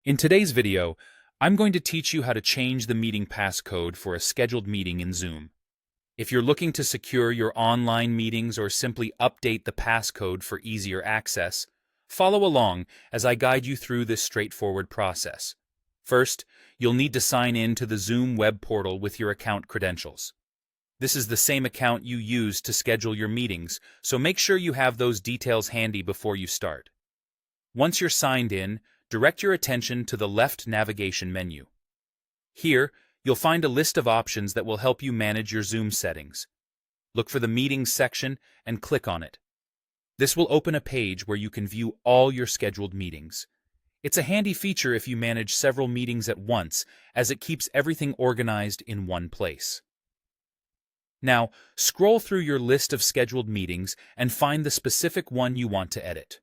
In today's video, I'm going to teach you how to change the meeting passcode for a scheduled meeting in Zoom. If you're looking to secure your online meetings or simply update the passcode for easier access, follow along as I guide you through this straightforward process. First, you'll need to sign in to the Zoom web portal with your account credentials. This is the same account you use to schedule your meetings, so make sure you have those details handy before you start. Once you're signed in, direct your attention to the left navigation menu. Here, you'll find a list of options that will help you manage your Zoom settings. Look for the Meetings section and click on it. This will open a page where you can view all your scheduled meetings. It's a handy feature if you manage several meetings at once, as it keeps everything organized in one place. Now, scroll through your list of scheduled meetings and find the specific one you want to edit.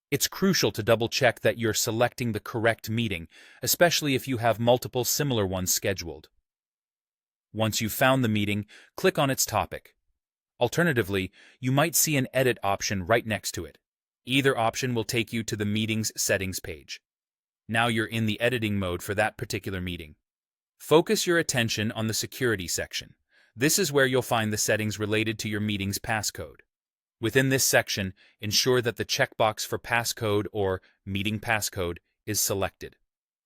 It's crucial to double-check that you're selecting the correct meeting, especially if you have multiple similar ones scheduled. Once you've found the meeting, click on its topic. Alternatively, you might see an edit option right next to it. Either option will take you to the meeting's settings page. Now you're in the editing mode for that particular meeting. Focus your attention on the security section. This is where you'll find the settings related to your meeting's passcode. Within this section, ensure that the checkbox for Passcode or Meeting Passcode is selected.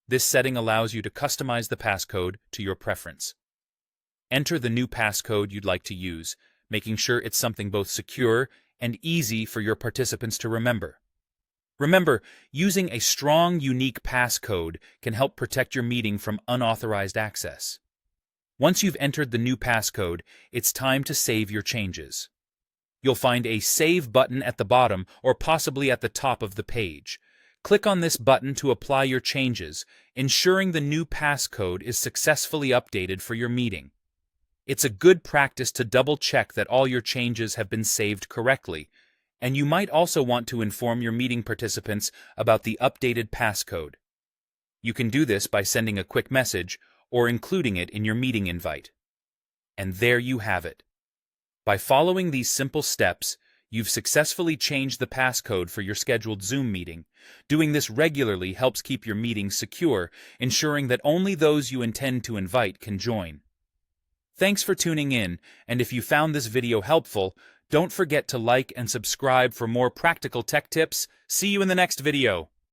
This setting allows you to customize the passcode to your preference. Enter the new passcode you'd like to use, making sure it's something both secure and easy for your participants to remember. Remember, using a strong, unique passcode can help protect your meeting from unauthorized access. Once you've entered the new passcode, it's time to save your changes. You'll find a Save button at the bottom or possibly at the top of the page. Click on this button to apply your changes, ensuring the new passcode is successfully updated for your meeting. It's a good practice to double-check that all your changes have been saved correctly, and you might also want to inform your meeting participants about the updated passcode. You can do this by sending a quick message or including it in your meeting invite. And there you have it. By following these simple steps, you've successfully changed the passcode for your scheduled Zoom meeting. Doing this regularly helps keep your meetings secure, ensuring that only those you intend to invite can join. Thanks for tuning in, and if you found this video helpful, don't forget to like and subscribe for more practical tech tips. See you in the next video.